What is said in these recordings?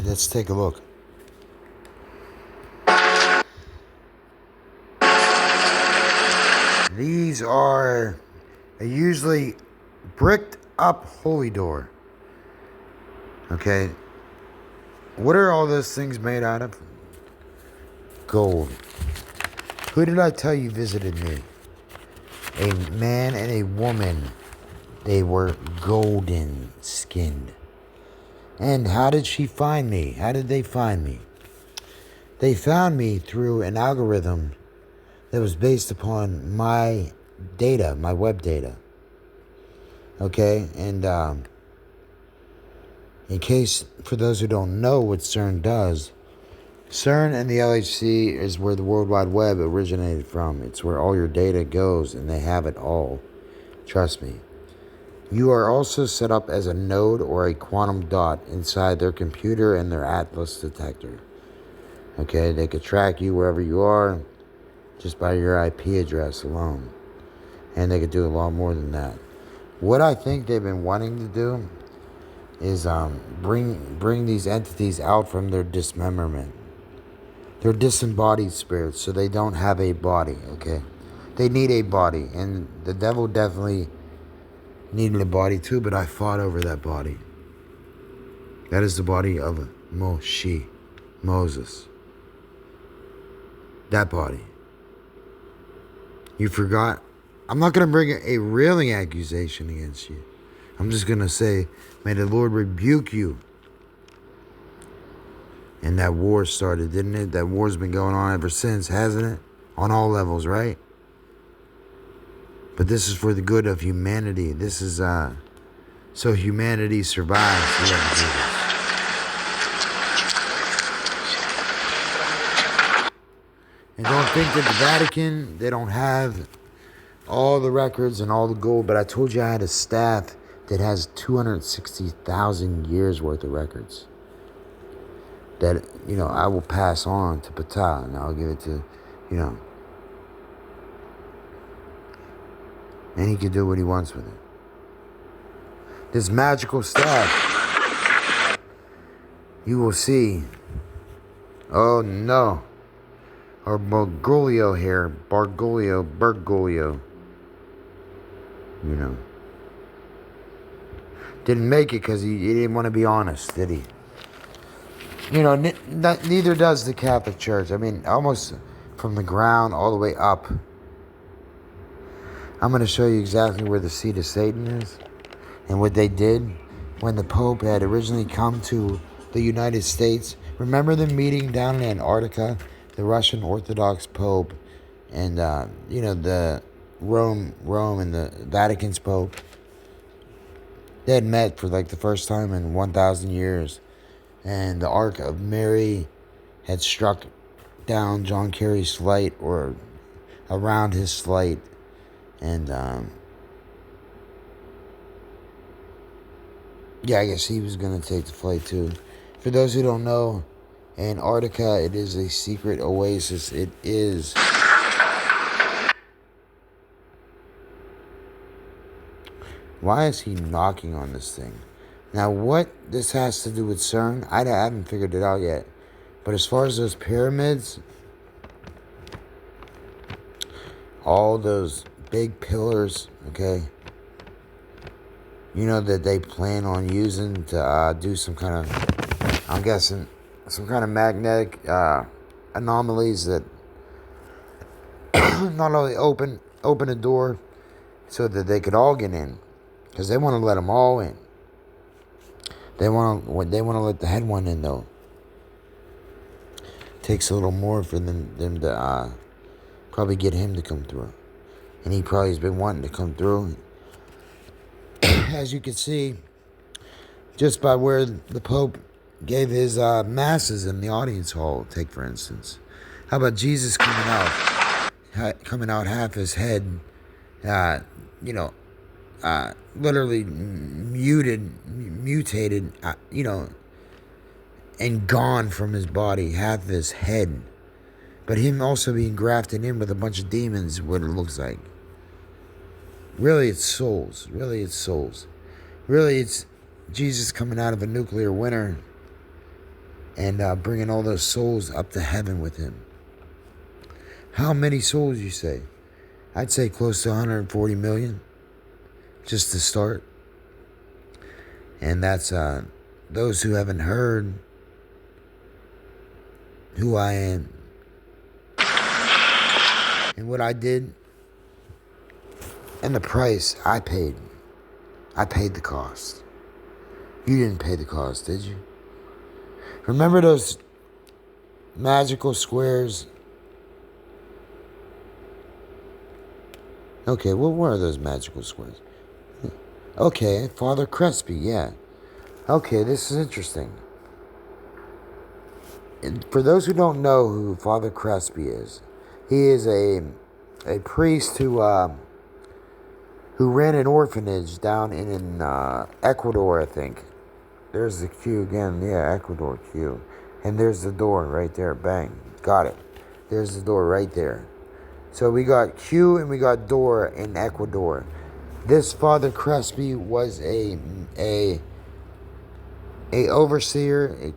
Let's take a look. These are usually bricked up holy door. Okay. What are all those things made out of? Gold. Who did I tell you visited me? A man and a woman. They were golden skinned. And how did she find me? How did they find me? They found me through an algorithm that was based upon my data, my web data. Okay? And in case, for those who don't know what CERN does, CERN and the LHC is where the World Wide Web originated from. It's where all your data goes, and they have it all. Trust me. You are also set up as a node or a quantum dot inside their computer and their Atlas detector. Okay, they could track you wherever you are just by your IP address alone. And they could do a lot more than that. What I think they've been wanting to do is bring these entities out from their dismemberment. They're disembodied spirits, so they don't have a body, okay? They need a body, and the devil definitely needed a body too, but I fought over that body. That is the body of Moshe, Moses. That body. You forgot. I'm not going to bring a railing accusation against you. I'm just going to say, may the Lord rebuke you. And that war started, didn't it? That war's been going on ever since, hasn't it? On all levels, right? But this is for the good of humanity. This is so humanity survives. We have to do this. And don't think that the Vatican, they don't have all the records and all the gold. But I told you I had a staff that has 260,000 years worth of records. That, I will pass on to Ptah, and I'll give it to, and he can do what he wants with it. This magical staff, you will see. Oh no. Or Bergoglio here. Bergoglio. Didn't make it because he didn't want to be honest, did he? Neither does the Catholic Church. I mean, almost from the ground all the way up. I'm going to show you exactly where the seat of Satan is and what they did when the Pope had originally come to the United States. Remember the meeting down in Antarctica? The Russian Orthodox Pope and, the Rome and the Vatican's Pope. They had met for like the first time in 1,000 years. And the Ark of Mary had struck down John Kerry's flight or around his flight. And, I guess he was going to take the flight too. For those who don't know, Antarctica, it is a secret oasis. It is. Why is he knocking on this thing? Now, what this has to do with CERN, I haven't figured it out yet. But as far as those pyramids, all those big pillars, okay, that they plan on using to do some kind of, I'm guessing, some kind of magnetic anomalies that not only open a door so that they could all get in, because they want to let them all in. They want to let the head one in though. Takes a little more for them to probably get him to come through, and he probably has been wanting to come through. As you can see, just by where the Pope gave his masses in the audience hall. Take for instance, how about Jesus coming out half his head, literally mutated, and gone from his body, half of his head. But him also being grafted in with a bunch of demons, what it looks like. Really, it's souls. Really, it's Jesus coming out of a nuclear winter and bringing all those souls up to heaven with him. How many souls, you say? I'd say close to 140 million, just to start. And that's those who haven't heard who I am and what I did and the price I paid. I paid the cost. You didn't pay the cost, did you? Remember those magical squares? Okay, what were those magical squares? Okay, Father Crespi, yeah. Okay, this is interesting. And for those who don't know who Father Crespi is, he is a priest who ran an orphanage down in Ecuador, I think. There's the Q again, yeah, Ecuador Q. And there's the door right there, bang, got it. There's the door right there. So we got Q and we got door in Ecuador. This Father Crespi was a overseer,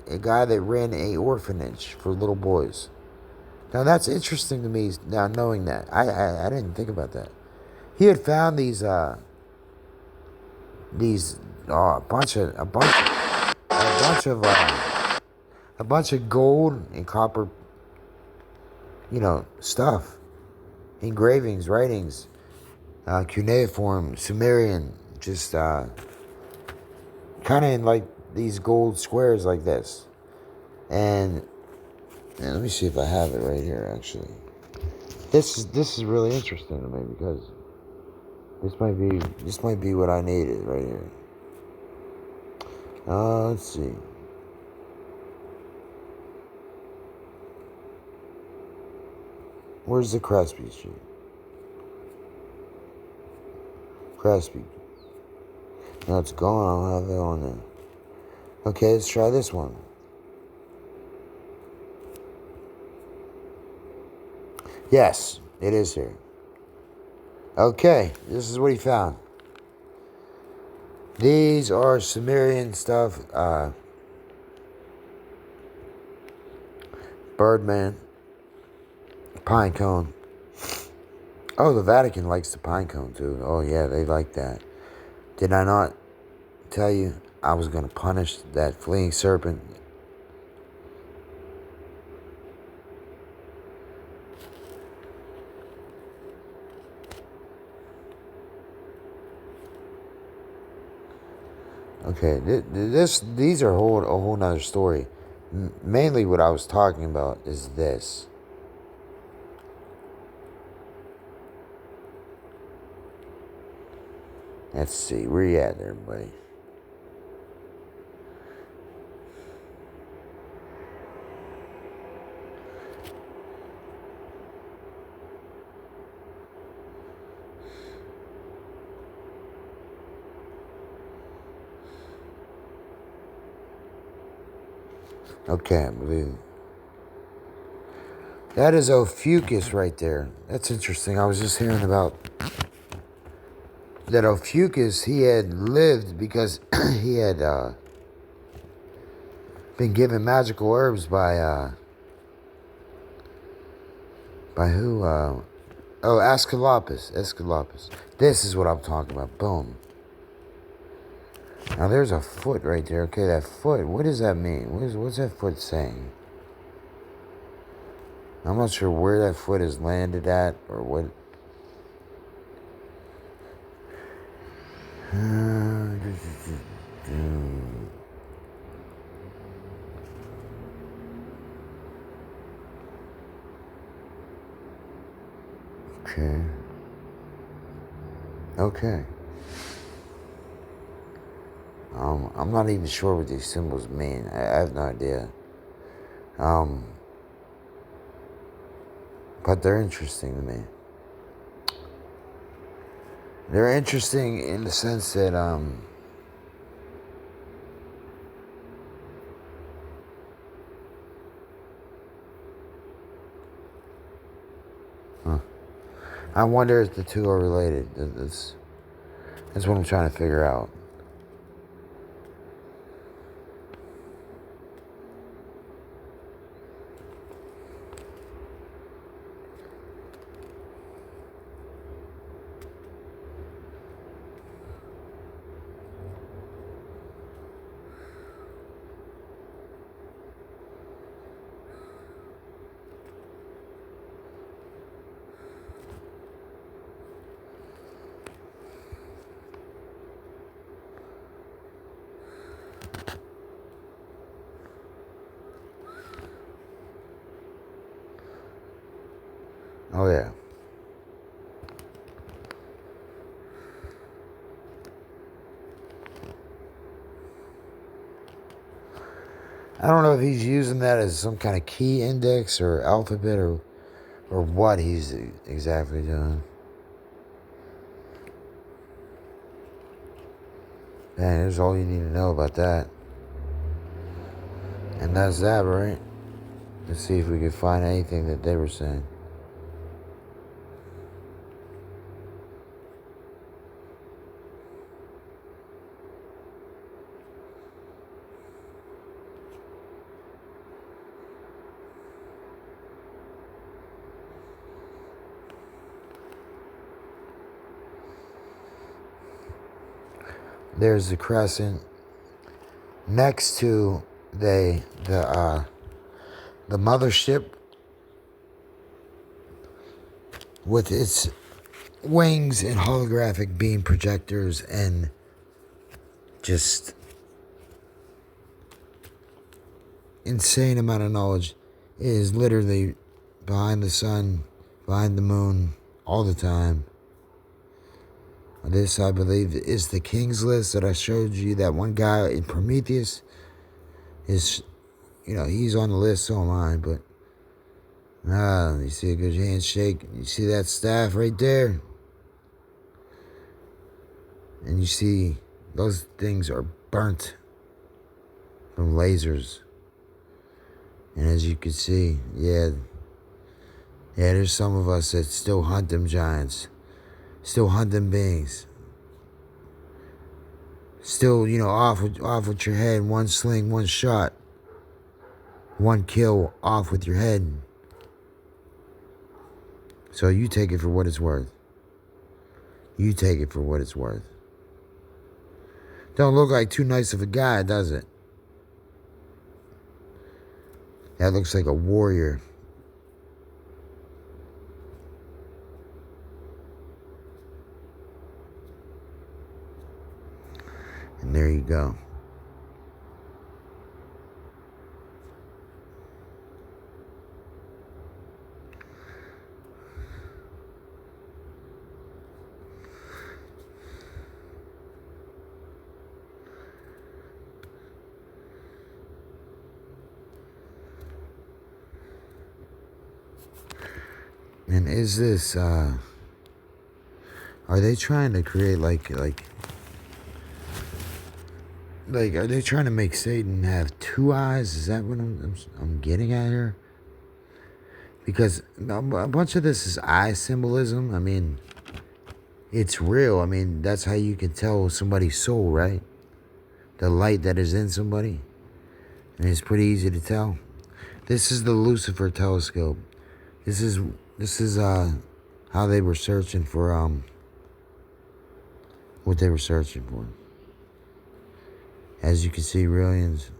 a guy that ran a orphanage for little boys. Now that's interesting to me. Now knowing that, I didn't think about that. He had found these a bunch of gold and copper, stuff, engravings, writings, cuneiform, Sumerian, just kind of in like these gold squares like this. And let me see if I have it right here. Actually, this is really interesting to me because this might be what I needed right here. Let's see. Where's the Crespi sheet? Crespi. No, it's gone. I don't have it on there. Okay, let's try this one. Yes, it is here. Okay, this is what he found. These are Sumerian stuff. Birdman. Pine cone. Oh, the Vatican likes the pine cone too. Oh yeah, they like that. Did I not tell you I was going to punish that fleeing serpent? Okay, these are a whole nother story. Mainly what I was talking about is this. Let's see, where you at there, buddy? Okay, I believe it. That is Ophiuchus right there. That's interesting. I was just hearing about that Ophiuchus. He had lived because he had been given magical herbs by who? Aesculapius. Aesculapius. This is what I'm talking about. Boom. Now there's a foot right there. Okay, that foot. What does that mean? What's that foot saying? I'm not sure where that foot is landed at or what. Okay. Okay. I'm not even sure what these symbols mean. I have no idea. But they're interesting to me. They're interesting in the sense that I wonder if the two are related. That's what I'm trying to figure out. Oh, yeah. I don't know if he's using that as some kind of key index or alphabet or what he's exactly doing. Man, here's all you need to know about that. And that's that, right? Let's see if we can find anything that they were saying. There's the crescent next to the mothership with its wings and holographic beam projectors and just insane amount of knowledge. It is literally behind the sun, behind the moon, all the time. This, I believe, is the King's List that I showed you. That one guy in Prometheus is, he's on the list, so am I. But, you see a good handshake. You see that staff right there? And you see those things are burnt from lasers. And as you can see, there's some of us that still hunt them giants. Still hunt them beings. Still, off with your head. One sling, one shot. One kill, off with your head. So you take it for what it's worth. You take it for what it's worth. Don't look like too nice of a guy, does it? That looks like a warrior. And there you go. And is this, are they trying to create like, are they trying to make Satan have two eyes? Is that what I'm getting at here? Because a bunch of this is eye symbolism. I mean, it's real. I mean, that's how you can tell somebody's soul, right? The light that is in somebody. And it's pretty easy to tell. This is the Lucifer telescope. This is how they were searching for what they were searching for. As you can see, Rillians